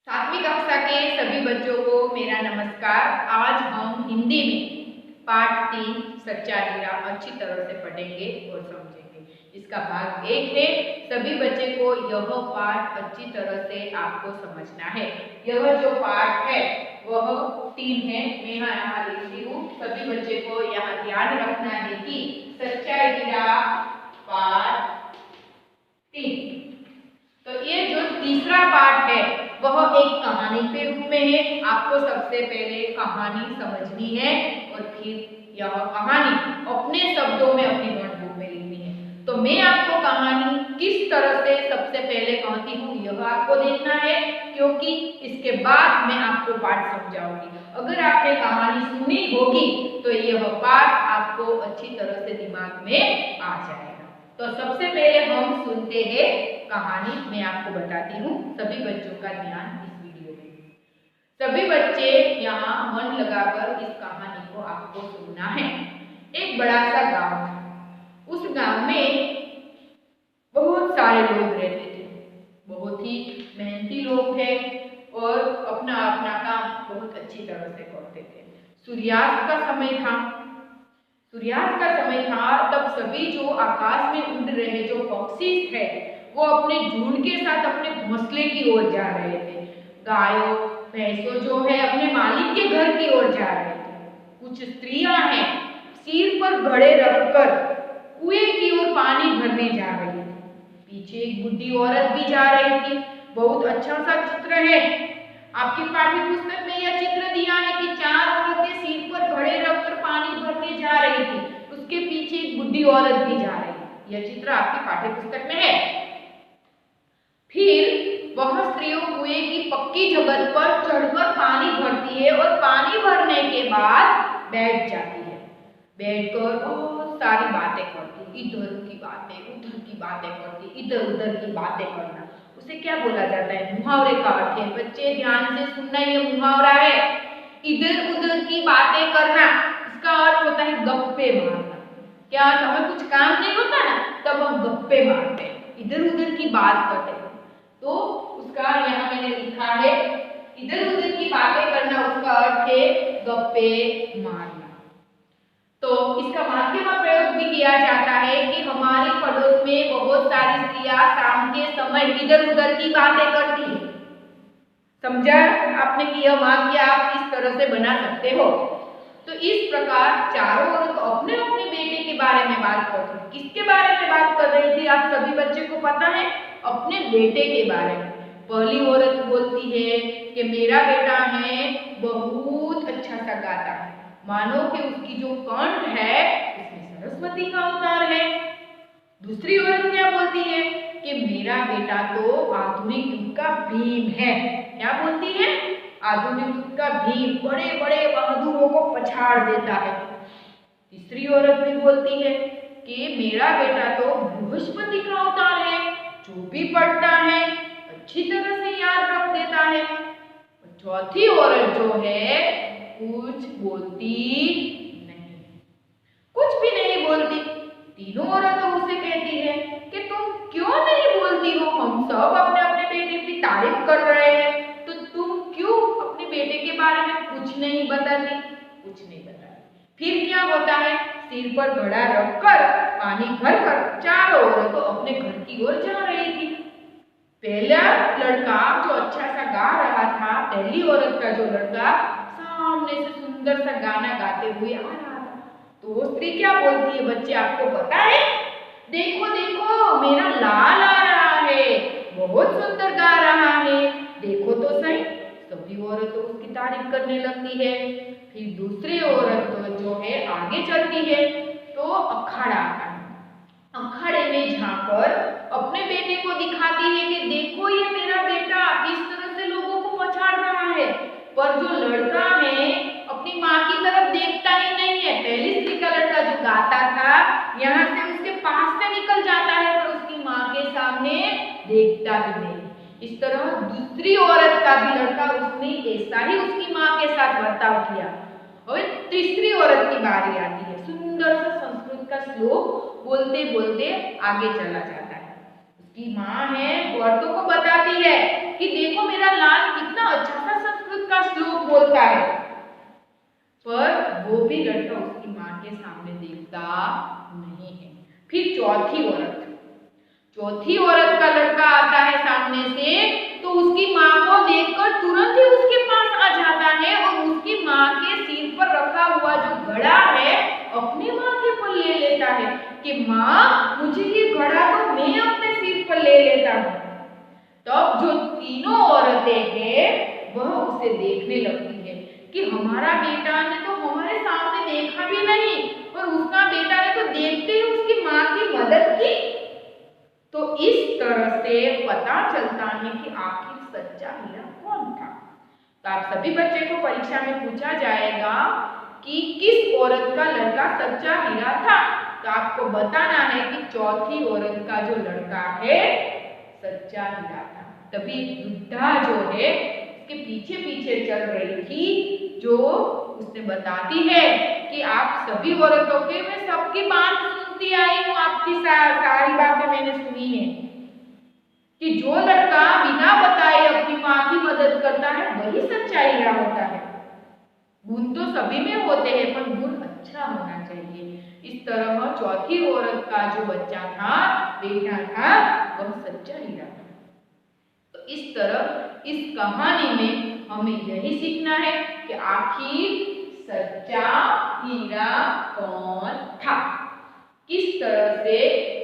सातवीं कक्षा के सभी बच्चों को मेरा नमस्कार। आज हम हिंदी में पाठ 3 सच्चा हीरा अच्छी तरह से पढ़ेंगे और समझेंगे। इसका भाग 1 है। सभी बच्चे को यह पाठ अच्छी तरह से आपको समझना है। यह जो पाठ है वह 3 है। मैं यहाँ लिखती हूँ। सभी बच्चे को यहाँ ध्यान रखना है कि सच्चा हीरा पाठ 3। तो ये जो तीसरा पाठ है वह एक कहानी के रूप में है। आपको सबसे पहले कहानी समझनी है और फिर यह कहानी अपने शब्दों में अपनी नोटबुक में लिखनी है। तो मैं आपको कहानी किस तरह से सबसे पहले कहती हूँ यह आपको देखना है, क्योंकि इसके बाद मैं आपको पाठ समझाऊंगी। अगर आपने कहानी सुनी होगी तो यह पाठ आपको अच्छी तरह से दिमाग में आ जाएगा। तो सबसे पहले हम सुनते हैं कहानी। मैं आपको बताती हूँ। सभी बच्चों का ध्यान इस वीडियो में। सभी बच्चे यहाँ मन लगाकर इस कहानी को आपको सुनना है। एक बड़ा सा गांव था। उस गांव में बहुत सारे लोग रहते थे। बहुत ही मेहनती लोग थे और अपना अपना काम बहुत अच्छी तरह से करते थे। सूर्यास्त का समय था। सूर्यास्त का समय था तब सभी जो आकाश में उड़ रहे जो पक्षी थे वो अपने झुंड के साथ अपने घोंसले की ओर जा रहे थे। गायों भैंसों जो है अपने मालिक के घर की ओर जा रहे थे। कुछ स्त्रियां हैं सिर पर घड़े रखकर कुएं की ओर पानी भरने जा रही थी। पीछे एक बुढ़ी औरत भी जा रही थी। बहुत अच्छा सा चित्र है। आपकी पाठ्य पुस्तक में यह चित्र दिया है कि 4 औरतें सिर पर घड़े रखकर पानी भरने जा रही थी। उसके पीछे एक बुढ़ी औरत भी जा रही थी। यह चित्र आपकी पाठ्य पुस्तक में है। फिर वह स्त्रियों कुएं की पक्की जगह पर चढ़कर पानी भरती है और पानी भरने के बाद बैठ जाती है। बैठकर बहुत सारी बातें करती, इधर की बातें उधर की बातें करती, इधर उधर की बातें करना। उसे क्या बोला जाता है? मुहावरे का अर्थ है। बच्चे ध्यान से सुनना, ये मुहावरा है। इधर उधर की बातें करना, इसका अर्थ होता है गप्पे मारना। क्या हमें कुछ काम नहीं होता ना तब हम गप्पे मारते हैं, इधर उधर की बात करते हैं। तो उसका यहाँ मैंने लिखा है इधर उधर की बातें करना, उसका अर्थ है गप्पे मारना। तो इसका वाक्य में प्रयोग भी किया जाता है कि हमारे पड़ोस में बहुत सारी स्त्रियां शाम के समय इधर उधर की बातें करती है। समझा आपने कि यह वाक्य आप इस तरह से बना सकते हो। तो इस प्रकार चारों औरत अपने अपने बेटे के बारे में बात कर रही। किसके बारे में बात कर रही थी? आप सभी बच्चे को पता है, अपने बेटे के बारे में। पहली औरत बोलती है कि मेरा बेटा है बहुत अच्छा सा गाता है, मानो कि उसकी जो कंठ है उसमें सरस्वती का अवतार है। दूसरी औरत क्या बोलती है कि मेरा बेटा तो आधुनिक युग का भीम है। क्या बोलती है? आधुनिक युग का भीम, बड़े बड़े बहादुरों को पछाड़ देता है। तीसरी औरत भी बोलती है कि मेरा बेटा तो बृहस्पति का अवतार है, जो भी पढ़ता है अच्छी तरह से याद रख देता है। चौथी औरत जो है कुछ बोलती नहीं, कुछ भी नहीं बोलती। तीनों औरतें उसे कहती है कि तुम क्यों नहीं बोलती हो? हम सब अपने अपने बेटे की तारीफ कर रहे हैं, तो तुम क्यों अपने बेटे के बारे में कुछ नहीं बताती? कुछ नहीं बताती। फिर क्या होता है? सिर पर घड़ा रखकर पानी भरकर चारों औरतें अपने घर की ओर जा रही थी। पहला लड़का जो अच्छा सा गा रहा था, पहली औरत का जो लड़का सामने से सुंदर सा गाना गाते हुए आ रहा था। तो वो स्त्री क्या बोलती है? बच्चे आपको पता है? देखो देखो मेरा लाल आ रहा है, बहुत सुंदर गा रहा है, देखो तो सही। सभी औरतें उसकी तारीफ करने लगती है। फिर दूसरी औरत जो है आगे चलती है तो अखाड़ा आता है। अखाड़े में झांककर अपने बेटे को दिखाती है कि देखो ये मेरा बेटा किस तरह से लोगों को पछाड़ रहा है। पर जो लड़का है अपनी माँ की तरफ देखता ही नहीं है। पहली स्त्री का लड़का जो गाता था यहाँ से उसके पास से निकल जाता है, पर उसकी माँ के सामने देखता भी नहीं। इस तरह दूसरी औरत का भी लड़का उसने ऐसा ही उसकी माँ के साथ बर्ताव किया। और तीसरी औरत की बारी आती है। सुंदर सा संस्कृत का श्लोक बोलते बोलते आगे चला जाता है। उसकी माँ है औरतों को बताती है कि देखो मेरा लाल कितना अच्छा सा संस्कृत का श्लोक बोलता है, पर वो भी लड़का उसकी माँ के सामने देखता नहीं है। फिर चौथी औरत का लड़का आता है सामने से, तो उसकी माँ को देखकर तुरंत ही उसके पास आ जाता है और उसकी माँ के सिर पर रखा हुआ जो घड़ा है अपने माथे पर ले लेता है कि माँ मुझे ये घड़ा तो मैं अपने सिर पर ले लेता हूँ। तब जो तीनों औरतें हैं वह उसे देखने लगती है कि हमारा बेटा ने तो हमारे सामने देखा भी नहीं और उसका बेटा ने तो देखते ही उसकी माँ की मदद की। तो इस तरह से पता चलता है कि आखिर सच्चा हीरा कौन था। तो आप सभी बच्चे को परीक्षा में पूछा जाएगा कि किस औरत का लड़का सच्चा हीरा था, तो आपको बताना है कि चौथी औरत का जो लड़का है सच्चा हीरा था। तभी वृद्धा जो है उसके पीछे पीछे चल रही थी, जो उसने बताती है कि आप सभी औरतों के, मैं सबकी बात सुनती आई हूँ, आपकी सारी बातें मैंने सुनी है कि जो लड़का बिना बताए अपनी माँ की मदद करता है वही सच्चा हीरा होता है। गुण तो सभी में होते हैं पर गुण अच्छा होना चाहिए। इस तरह चौथी औरत का जो बच्चा था, बेटा था, वह सच्चा हीरा था। तो इस तरह इस कहानी में हमें यही सीखना है कि आखिर सच्चा हीरा कौन था, किस तरह से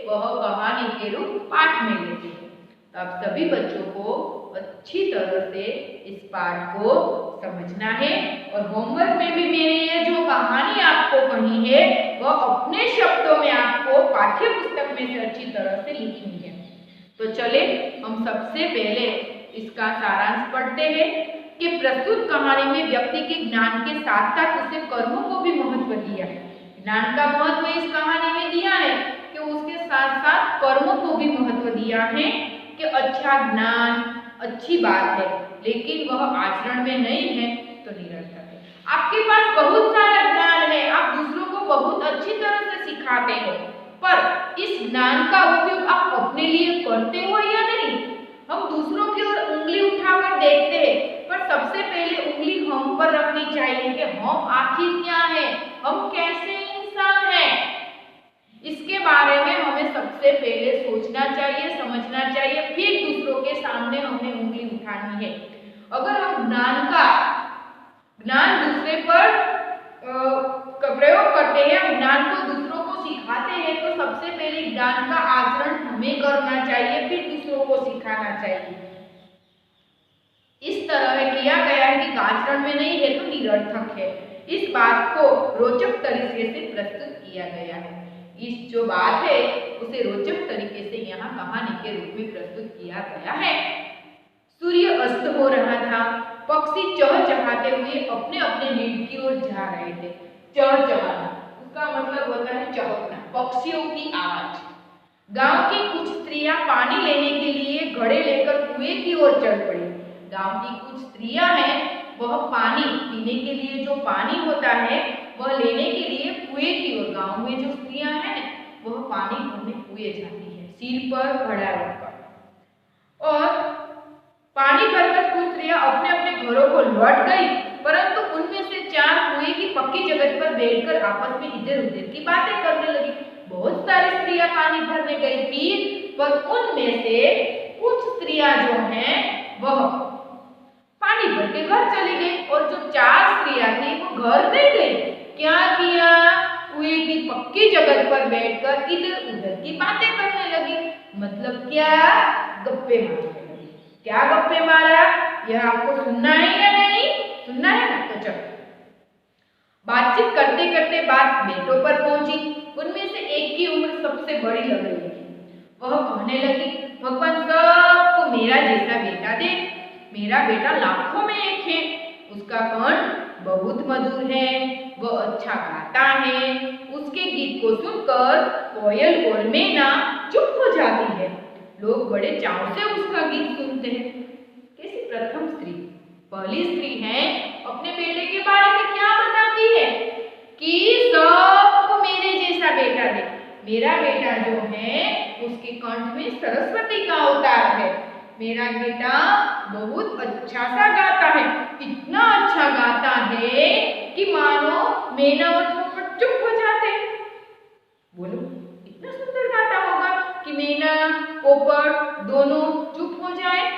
वह कहानी के रूप पाठ में लेते हैं। तो आप सभी बच्चों को अच्छी तरह से इस पाठ को समझना है और होमवर्क में भी मैंने ये जो कहानी आपको कही है वह अपने शब्दों में आपको पाठ्य पुस्तक में से अच्छी तरह से लिखनी है। तो चले हम सबसे पहले इसका सारांश पढ़ते हैं कि प्रस्तुत कहानी में व्यक्ति के ज्ञान के साथ साथ उसे कर्मों को भी महत्व दिया है। ज्ञान का महत्व इस कहानी में दिया है कि उसके साथ साथ कर्मों को भी महत्व दिया है कि अच्छा ज्ञान अच्छी बात है, लेकिन वह आचरण में नहीं है तो निरर्थक है। आपके पास बहुत सारा ज्ञान है, आप दूसरों को बहुत अच्छी तरह से सिखाते हो, पर इस ज्ञान का उपयोग आप अपने लिए करते हो या नहीं? हम दूसरों की ओर उंगली उठाकर देखते हैं, पर सबसे पहले उंगली हम पर रखनी चाहिए कि हम आखिर क्या है, हम कैसे इंसान हैं। इसके बारे में हमें सबसे पहले सोचना चाहिए, समझना चाहिए, फिर दूसरों के सामने हमें उंगली उठानी है। अगर हम ज्ञान दूसरे पर प्रयोग करते हैं, ज्ञान को दूसरों को सिखाते हैं, तो सबसे पहले ज्ञान का आचरण हमें करना चाहिए, फिर दूसरों को सिखाना चाहिए। इस तरह किया गया है कि आचरण में नहीं है तो निरर्थक है। इस बात को रोचक तरीके से प्रस्तुत किया गया है। इस जो बात है उसे रोचक तरीके से यहाँ कहानी के रूप में प्रस्तुत किया गया है। सूर्य अस्त हो रहा था, पक्षी चहचहाते हुए अपने अपने नीड की ओर जा रहे थे। चहचहाना उसका मतलब होता है चहकना, पक्षियों की आवाज। गांव की कुछ स्त्रियां पानी लेने के लिए घड़े लेकर कुएं की ओर चल पड़ी। गांव की कुछ स्त्रियां हैं, वह पानी पीने के लिए जो पानी होता है वह लेने के लिए कुएं की ओर, गांव में जो स्त्रियां हैं वह पानी भरने कुएं जाती है, सिर पर घड़ा रखकर। और पानी भरकर कुछ स्त्रियां अपने अपने घरों को लौट गई, परंतु उनमें से 4 कुएं की पक्की जगह पर बैठकर आपस में इधर उधर की बातें करने लगी। बहुत सारी स्त्रियां पानी भरने गई थी, पर उनमें से कुछ स्त्रियां जो हैं वह पानी भर के घर चली गई और जो 4 स्त्रियां थी वो घर नहीं गई। क्या किया? कुएं की पक्की जगह पर बैठकर इधर उधर की बातें करने लगी। मतलब क्या? गप्पे मारने लगी। क्या गप्पे मारा, यह आपको सुनना है या नहीं? सुनना है ना, तो चलो। बातचीत करते करते बात बेटों पर पहुंची। उनमें से एक की उम्र सबसे बड़ी लग रही थी। वह कहने लगी, भगवान सबको मेरा जैसा बेटा दे। मेरा बेटा लाखों में एक है, उसका कंठ बहुत मधुर है, वह अच्छा गाता है, उसके गीत को सुनकर कोयल और मैना चुप हो जाती है। लोग बड़े चाव से उसका गीत सुनते हैं। कैसी प्रथम स्त्री, पहली स्त्री है, अपने बेटे के बारे में क्या बताती है कि सबको मेरे जैसा बेटा दे। मेरा बेटा जो है उसके कंठ में सरस्वती का अवतार है। मेरा बेटा बहुत अच्छा सा गाता है, इतना अच्छा गाता है कि मानो मैना और पोपट चुप हो जाते। बोलो, इतना सुंदर गाता होगा कि मैना पोपट दोनों चुप हो जाए,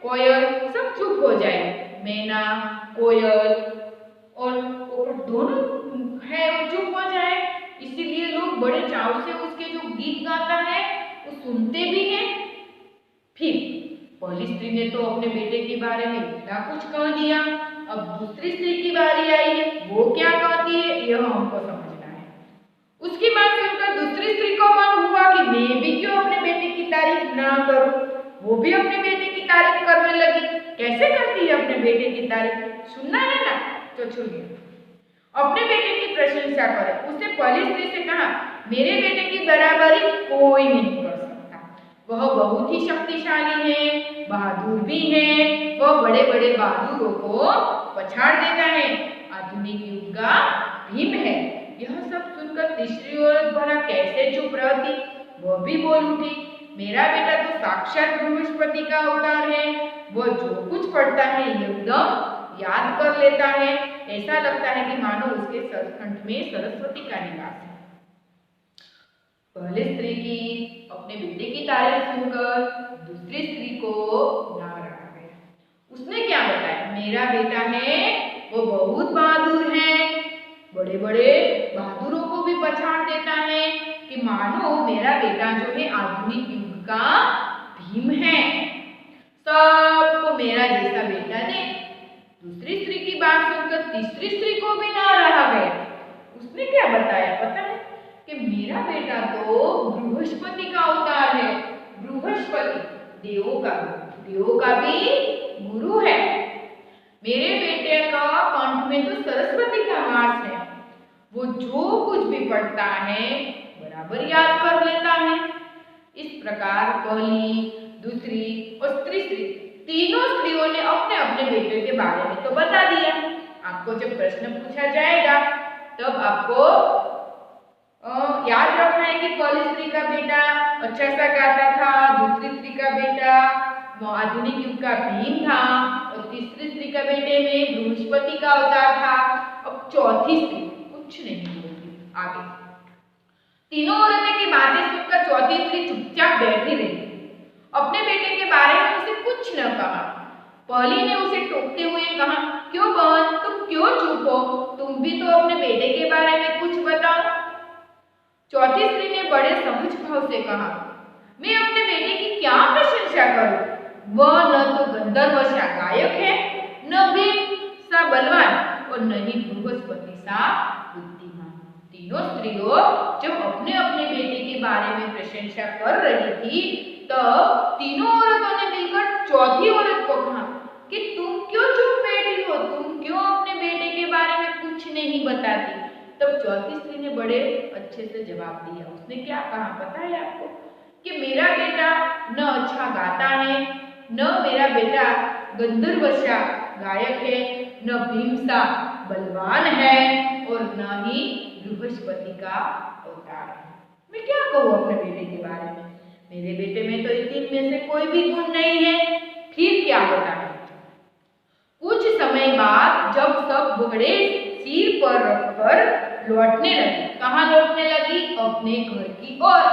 कोयल सब चुप हो जाए। मैना, कोयल और पोपट दोनों है वो चुप हो जाए। इसीलिए लोग बड़े चाव से उसके जो गीत गाता है वो सुनते भी हैं। फिर पहली स्त्री ने तो अपने बेटे के बारे में इतना कुछ कह दिया, अब दूसरी स्त्री की बारी आई है, वो क्या कहती है यह हमको समझना है। उसकी बात सुनकर दूसरी स्त्री को मन हुआ कि मैं भी क्यों अपने बेटे की तारीफ ना करूं। वो भी अपने बेटे की तारीफ करने लगी। कैसे करती है अपने बेटे की तारीफ, सुनना है ना, तो सुनिए। अपने बेटे की प्रशंसा करे। उसने पहली स्त्री से कहा, मेरे बेटे की बराबरी कोई नहीं कर सकता। वह बहुत ही शक्तिशाली है, बहादुर भी है। वह बड़े बड़े बहादुरों को पछाड़ देता है। आधुनिक युग का भीम है। यह सब सुनकर तीसरी औरत भला कैसे चुप रहती, वह भी बोल उठी, मेरा बेटा तो साक्षात बृहस्पति का अवतार है। वह जो कुछ पढ़ता है एकदम याद कर लेता है। ऐसा लगता है कि मानो उसके कंठ में सरस्वती का निवास है। पहली स्त्री की अपने बेटे की तारीफ सुनकर दूसरी स्त्री को नाम रखा गया। उसने क्या बताया, मेरा बेटा है वो बहुत बहादुर है, बड़े बड़े बहादुरों को भी पछाड़ देता है कि मानो मेरा बेटा जो है आधुनिक युग का भीम है। सबको मेरा जैसा बेटा दे। दूसरी स्त्री की बात सुनकर तीसरी स्त्री को भी ना रहा गया। उसने क्या बताया पता है कि मेरा बेटा तो बृहस्पति का अवतार है। बृहस्पति देवों का भी गुरु है। मेरे बेटे का कंठ में तो सरस्वती का वास है। वो जो कुछ भी पढ़ता है बराबर याद कर लेता है। इस प्रकार पहली, दूसरी और तीसरी तीनों स्त्रियों ने अपने अपने बेटे के बारे में तो बता दिया। आपको जब प्रश्न पूछा जाएगा तब आपको याद रखना है कि पहली स्त्री का बेटा अच्छा सा गाता था, दूसरी स्त्री का बेटा आधुनिक युग का भीम था और तीसरी स्त्री का बेटे में बृहस्पति का अवतार था। अब चौथी स्त्री कुछ नहीं बोलती। आगे तीनों औरतें की बातें सुनकर चौथी स्त्री चुपचाप बैठी रही। अपने बेटे के बारे में उसे कुछ न कहा। पहली ने उसे टोकते हुए कहा, क्यों बहन तुम क्यों चुप हो, तुम भी तो अपने बेटे के बारे में कुछ बताओ। चौथी स्त्री ने बड़े सहज भाव से कहा, मैं अपने बेटे की क्या प्रशंसा करूं। वह न तो गंधर्व सा गायक है, न भीम सा बलवान और न ही बृहस्पति सा बुद्धिमान। तीनों स्त्रियों जब अपने अपने बेटे के बारे में प्रशंसा कर रही थी तब तीनों औरतों ने मिलकर चौथी औरत को कहा कि तुम क्यों चुप बैठी हो, तुम क्यों अपने बेटे के बारे में कुछ नहीं बताती। तब चौथी स्त्री ने बड़े अच्छे से जवाब दिया। उसने क्या कहा पता है आपको कि मेरा बेटा न अच्छा गाता है, न मेरा बेटा गंधर्व सा गायक है, न भीम सा बलवान है और न ही बृहस्पति का अवतार है। मैं क्या कहूँ अपने बेटे के बारे में, मेरे बेटे में तो इन तीन में से कोई भी गुण नहीं है। फिर क्या होता है, कुछ समय बाद जब सब घोड़े सिर पर रखकर लौटने लगी। कहाँ लौटने लगी, अपने घर की ओर।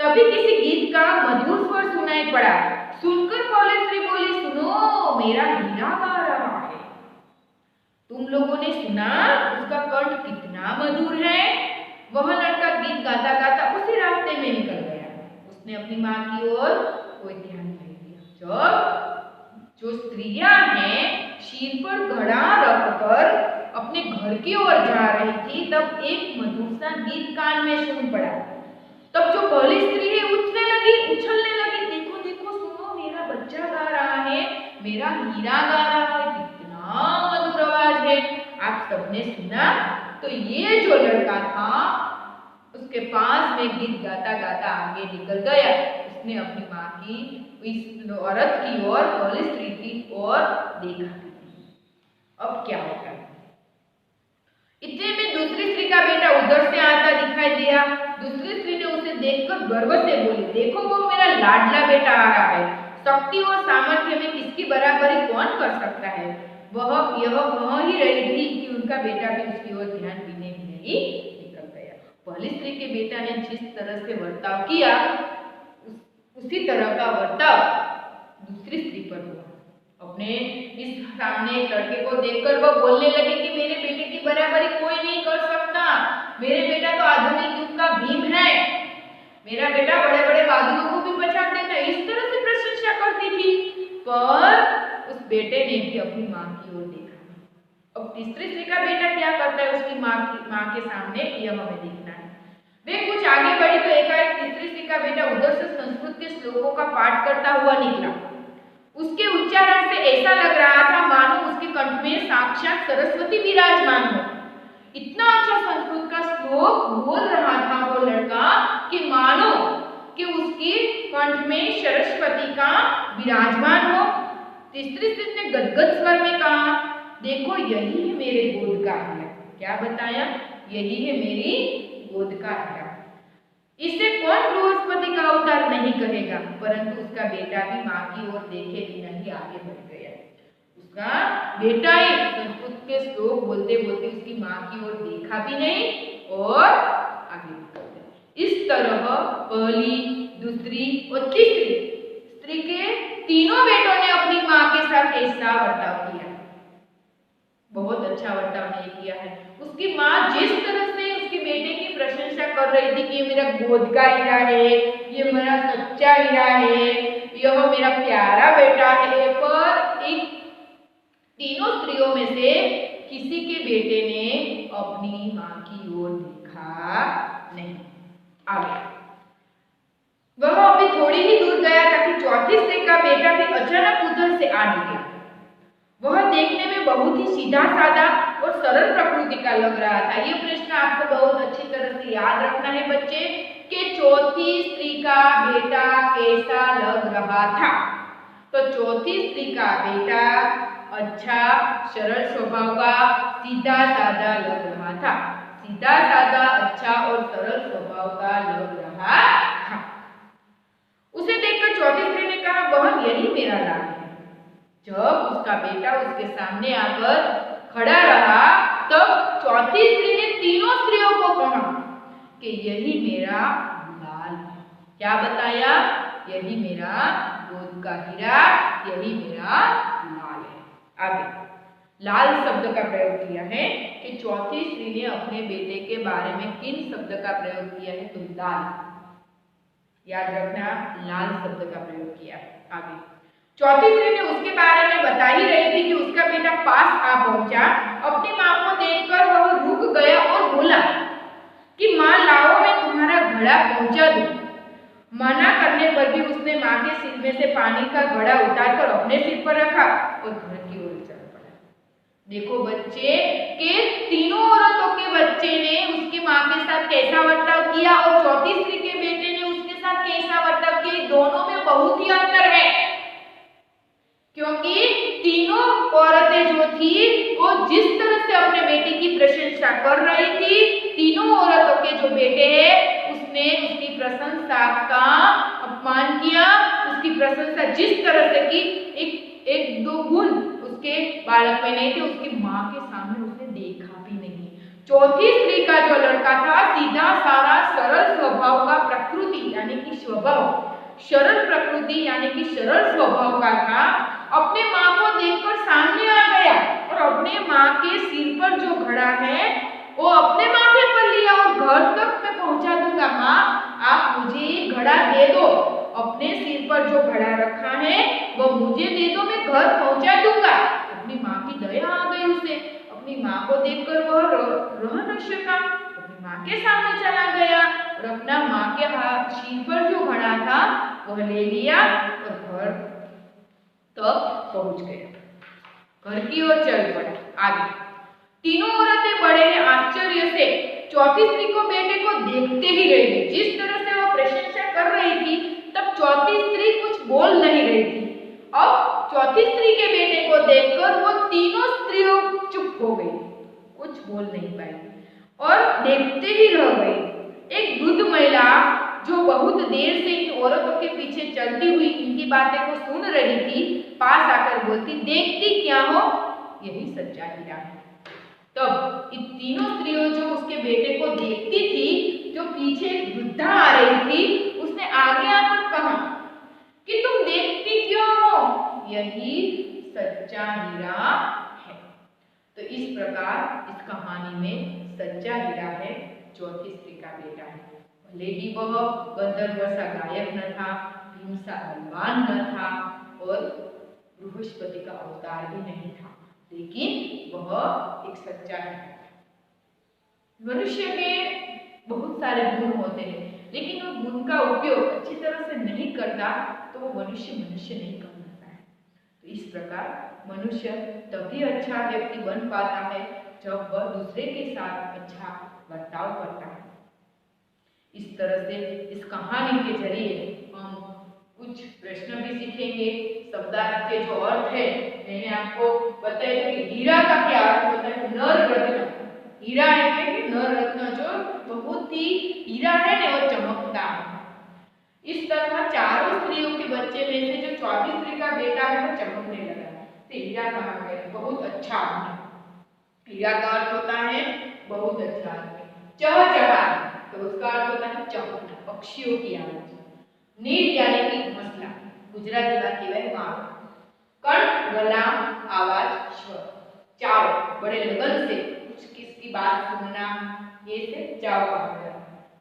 तभी किसी गीत का मधुर स्वर सुनाई पड़ा। सुनकर पहली स्त्री बोली, सुनो मेरा हीरा गा रहा है। तुम लोगों ने सुना उसका कंठ कितना मधुर है। वह लड़का गीत गाता गाता उसी रास्ते में निकल गया। उसने अपनी माँ की ओर कोई ध्यान नहीं दिया। जब जो स्त्रियां हैं सिर पर घड़ा रखकर अपने घर की ओर जा रही थी तब एक मधुर सा गीत कान में सुन पड़ा। तब जो पहली स्त्री है उछलने लगी, देखो देखो सुनो मेरा बच्चा गा रहा है, मेरा हीरा गा रहा है, कितना मधुर आवाज है। आप सबने सुना। तो ये जो लड़का था उसके पास में गीत गाता गाता आगे निकल गया। उसने अपनी माँ की इस औरत की ओर, पहली स्त्री की ओर देखा। अब क्या होगा, इतने में दूसरी स्त्री का बेटा उधर से आता दिखाई दिया। दूसरी स्त्री ने उसे देखकर गर्व से बोली, देखो वो मेरा लाडला बेटा आ रहा है। शक्ति और सामर्थ्य में किसकी बराबरी कौन कर सकता है। वह ही रही थी कि उनका बेटा भी उसकी ओर ध्यान देने भी नहीं निकल गया। पहली स्त्री के बेटा ने जिस तरह से बर्ताव किया उसी तरह का बर्ताव दूसरी स्त्री पर हुआ। अपने इस सामने एक लड़के को देखकर वह बोलने लगे कि मेरे बेटे की बराबरी कोई नहीं कर सकता। मेरे बेटा तो आधुनिक युग का भीम है। मेरा बेटा बड़े बड़े बहादुरों को भी पहचान देता है। इस तरह से प्रशंसा करती थी। पर उस बेटे ने भी अपनी माँ की ओर देखा। अब तीसरी स्त्री का बेटा क्या करता है उसकी माँ के सामने, यह हमें देखना है। वे कुछ आगे बढ़ी तो एकाएक तीसरी स्त्री का बेटा उधर से संस्कृत के श्लोकों का पाठ करता हुआ निकला। उसके उच्चारण से ऐसा लग रहा था मानो उसके कंठ में साक्षात सरस्वती विराजमान हो। इतना अच्छा संस्कृत का श्लोक बोल रहा था वो लड़का कि मानो कि उसके कंठ में सरस्वती का विराजमान हो। तीसरी स्त्री ने गदगद स्वर में कहा, देखो यही है मेरे गोद का हीरा। क्या बताया? यही है मेरी गोद का हीरा। इसे कौन बृहस्पति का अवतार नहीं कहेगा। परंतु उसका बेटा भी माँ की ओर देखे बिना ही आगे बढ़ गया। उसका बेटा ही संस्कृत के श्लोक बोलते बोलते उसकी माँ की ओर देखा भी नहीं और आगे निकल गया। इस तरह पहली, दूसरी और तीसरी स्त्री के तीनों बेटों ने अपनी माँ के साथ ऐसा बर्ताव किया। बहुत अच्छा बर्ताव नहीं किया है। उसकी माँ जिस तरह से उसके बेटे की प्रशंसा कर रही थी कि ये मेरा गोद का हीरा है, ये मेरा सच्चा हीरा है, यह मेरा प्यारा बेटा है, पर एक तीनों स्त्रियों में से किसी के बेटे ने अपनी माँ की ओर देखा नहीं। आगे वह अभी थोड़ी ही दूर गया था कि चौथी स्त्री का बेटा भी अचानक उधर से आ निकला। वह देखने में बहुत ही सीधा साधा और सरल प्रकृति का लग रहा था। ये प्रश्न आपको बहुत अच्छी तरह से याद रखना है बच्चे कि चौथी स्त्री का बेटा कैसा लग रहा था। तो चौथी स्त्री का बेटा अच्छा सरल स्वभाव का सीधा साधा लग रहा था। सीधा साधा अच्छा और सरल स्वभाव का लग रहा था। उसे देखकर चौथी स्त्री ने कहा, बहन यही मेरा लाल है। जब उसका बेटा उसके सामने आकर खड़ा रहा तब चौथी स्त्री ने तीनों स्त्रियों को कहा कि यही मेरा लाल है। क्या बताया? यही मेरा गोद का हीरा, यही मेरा लाल है। आगे लाल शब्द का प्रयोग किया है कि चौथी स्त्री ने अपने बेटे के बारे में किन शब्द का प्रयोग किया है? तो लाल, याद रखना, लाल शब्द का प्रयोग किया। आगे चौथी स्त्री ने उसके बारे में बता ही रही थी कि उसका बेटा पास आ पहुंचा। अपनी माँ को देखकर वह रुक गया और बोला कि माँ लाओ मैं तुम्हारा घड़ा पहुंचा दूं। मना करने पर भी उसने माँ के सिर में से पानी का घड़ा उतारकर अपने सिर पर रखा और घर की ओर चल पड़ा। देखो बच्चे के तीनों औरतों के बच्चे ने उसकी माँ के साथ कैसा बर्ताव किया और चौथी स्त्री के बेटे ने उसके साथ कैसा बर्ताव किया। दोनों में बहुत ही अंतर है क्योंकि तीनों औरतें जो थी वो जिस तरह से अपने बेटे की प्रशंसा कर रही थी, तीनों औरतों के जो बेटे हैं उसने उसकी प्रशंसा का अपमान किया। उसकी प्रशंसा जिस तरह से की एक दो गुण उसके बालक में नहीं थे, उसकी माँ के सामने उसने देखा भी नहीं। चौथी स्त्री का जो लड़का था सीधा सारा सरल स्वभाव का प्रकृति यानी कि स्वभाव, सरल प्रकृति यानी कि सरल स्वभाव का था। अपने माँ को देखकर सामने आ गया और अपने माँ के सिर पर जो घड़ा है वो अपने माथे पर लिया और घर तक मैं पहुंचा दूंगा। माँ आप मुझे ये घड़ा दे दो, अपने सिर पर जो घड़ा रखा है वो मुझे दे दो, मैं घर पहुंचा दूंगा। अपनी माँ की दया आ गई उसे। अपनी माँ को देखकर वह रह न सका, अपनी माँ के सामने चला गया और अपना माँ के सिर पर जो घड़ा था वह ले लिया और घर तक पहुंच गया। घर की ओर चल पड़ा। आगे तीनों औरतें बड़े आश्चर्य से चौथी स्त्री को बेटे को देखते ही रह गई। जिस तरह से वो प्रशंसा कर रही थी तब चौथी स्त्री कुछ बोल नहीं रही थी। अब चौथी स्त्री के बेटे को देखकर वो तीनों स्त्रियों चुप हो गई, कुछ बोल नहीं पाई और देखते ही रह गई। एक वृद्ध महिला जो बहुत देर से इन औरतों के पीछे चलती हुई इनकी बातें को सुन रही थी, पास आकर बोलती, देखती क्या हो, यही सच्चा हीरा है। तब इन तीनों स्त्रियों जो उसके बेटे को देखती थी, जो पीछे एक वृद्धा आ रही थी, उसने आगे आकर कहा कि तुम देखती क्यों हो, यही सच्चा हीरा है। तो इस प्रकार इस कहानी में सच्चा हीरा है चौथी स्त्री का बेटा है। भले ही वह गंधर्व सा गायक न था, भीम सा बलवान न था और बृहस्पति का अवतार भी नहीं था, लेकिन वह एक सच्चा हीरा था। मनुष्य में बहुत सारे गुण होते हैं, लेकिन वो गुण का उपयोग अच्छी तरह से नहीं करता तो वो मनुष्य नहीं कहलाता है। तो इस प्रकार मनुष्य तभी अच्छा व्यक्ति बन पाता है जब वह दूसरे के साथ अच्छा बर्ताव करता है। इस तरह से इस कहानी के जरिए हम कुछ प्रश्न भी सीखेंगे। शब्दार्थ के जो अर्थ है मैंने आपको बताया कि हीरा का क्या अर्थ होता है, नर रत्न। हीरा એટલે કે नर रत्न जो बहुत ही हीरा है ने वो चमकता है। इस तरह चारों स्त्रियों के बच्चे में से जो चौथी स्त्री का बेटा है वो चमकने लगा, तो हीरा कहा गया, बहुत अच्छा आदमी। हीरा का अर्थ होता है बहुत अच्छा आदमी। चहचहा तो उसका अर्थ होता है चहकना, पक्षियों की आवाज। नील यानी कि घोंसला, गुजराती में कहेवाय माळो। कंठ गला आवाज स्वर। चाव बड़े लगन से कुछ किसकी बात सुनना, ये से चाव कहा गया।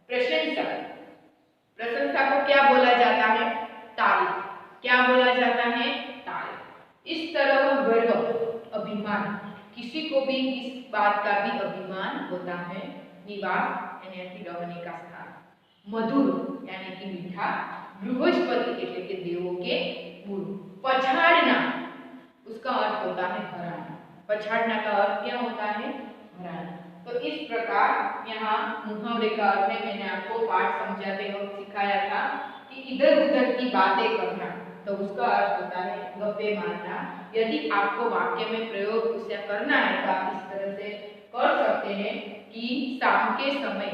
प्रशंसा, प्रशंसा को क्या बोला जाता है, तारीफ। क्या बोला जाता है, तारीफ। इस तरह गर्व, अभिमान, किसी को भी इस बात का भी अभिमान होता है। निवास यानी रहने का स्थान। मधुर यानी कि मीठा। बृहस्पति એટલે કે देवों के गुरु। पछाड़ना उसका अर्थ होता है हराना। पछाड़ना का अर्थ क्या होता है, हराना। तो इस प्रकार यहाँ मुहावरे का अर्थ है, मैंने आपको पाठ समझाते वक्त सिखाया था कि इधर उधर की बातें करना, तो उसका अर्थ होता है गप्पे मारना। यदि आपको वाक्य में प्रयोग उसे करना है तो आप इस तरह से कर सकते हैं कि शाम के समय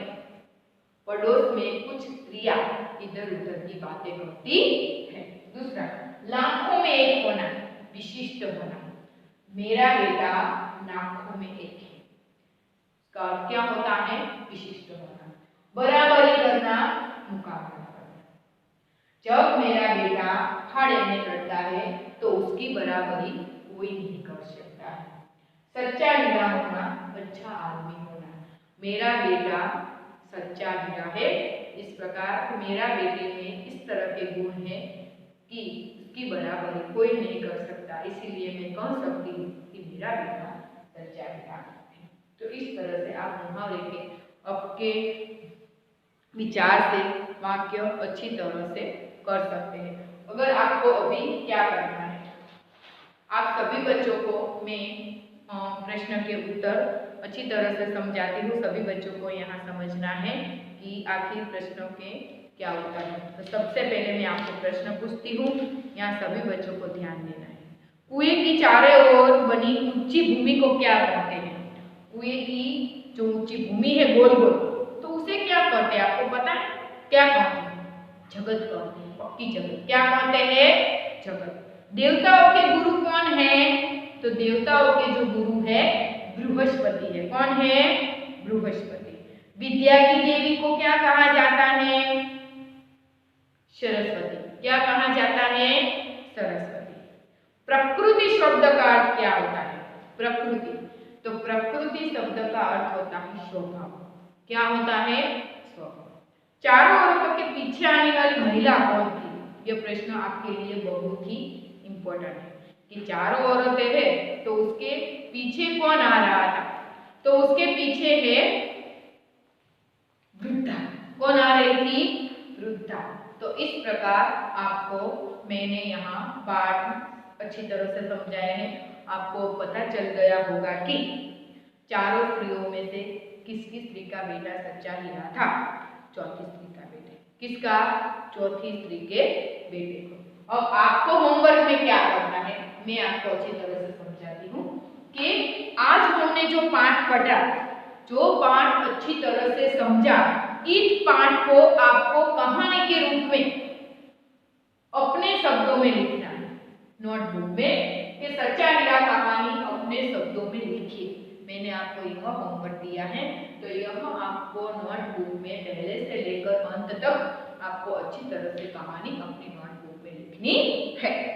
पड़ोस में कुछ स्त्रियां इधर उधर की बातें करती है। दूसरा, लाखों में एक होना, विशिष्ट होना। मेरा बेटा लाखों में एक है, इसका अर्थ क्या होता है, विशिष्ट होना। बराबरी करना, मुकाबला करना। जब मेरा बेटा अखाड़े में लड़ता है तो उसकी बराबरी कोई नहीं कर सकता है। सच्चा हीरा होना, अच्छा आदमी होना। मेरा बेटा सच्चा हीरा है। इस प्रकार मेरा बेटे में इस तरह के गुण हैं कि उसकी बराबरी कोई नहीं कर सकता, इसीलिए मैं कह सकती हूँ कि मेरा बेटा सच्चा हीरा है। तो इस तरह से आप मुहावरे के आपके विचार से वाक्य अच्छी तरह से कर सकते हैं। अगर आपको अभी क्या करना है, आप सभी बच्चों को मैं प्रश्न के उत्तर अच्छी तरह से समझाती हूँ। सभी बच्चों को यहाँ समझना है कि आखिर प्रश्नों के क्या उत्तर है। तो सबसे पहले मैं आपको प्रश्न पूछती हूँ, यहाँ सभी बच्चों को ध्यान देना है। कुएं की चारों ओर बनी ऊंची भूमि को क्या कहते हैं? कुएं की जो ऊंची भूमि है गोल गोल, तो उसे क्या कहते हैं, आपको पता है क्या कहते हैं? जगत कहते हैं, पक्की जगत। क्या कहते हैं? जगत। देवताओं के गुरु कौन है? तो देवताओं के जो गुरु है बृहस्पति है। कौन है? बृहस्पति। विद्या की देवी को क्या कहा जाता है? सरस्वती। क्या कहा जाता है? सरस्वती। प्रकृति शब्द का अर्थ क्या होता है? प्रकृति, तो प्रकृति शब्द का अर्थ होता है स्वभाव। क्या होता है? स्वभाव। चारों औरतों के पीछे आने वाली महिला कौन थी? यह प्रश्न आपके लिए बहुत ही इंपॉर्टेंट है कि चारों औरतें हैं तो उसके पीछे कौन आ रहा था? तो उसके पीछे है वृद्धा। कौन आ रही थी? वृद्धा। तो इस प्रकार आपको मैंने यहाँ पाठ अच्छी तरह से समझाया है। आपको पता चल गया होगा कि चारों स्त्रियों में से किसकी स्त्री का बेटा सच्चा हीरा था? चौथी स्त्री का बेटा। किसका? चौथी स्त्री के बेटे को। अब आपको होमवर्क में क्या करना है मैं आपको अच्छी तरह से समझाती हूँ कि आज हमने जो पाठ पढ़ा जो पाठ अच्छी तरह से समझा, इस पाठ को आपको कहानी के रूप में अपने शब्दों में लिखना है नोटबुक में कि सच्चा हीरा कहानी अपने शब्दों में लिखिए। मैंने आपको यह होमवर्क दिया है, तो यह आपको नोटबुक में पहले से लेकर अंत तक आपको अच्छी तरह से कहानी अपनी नोटबुक में लिखनी है।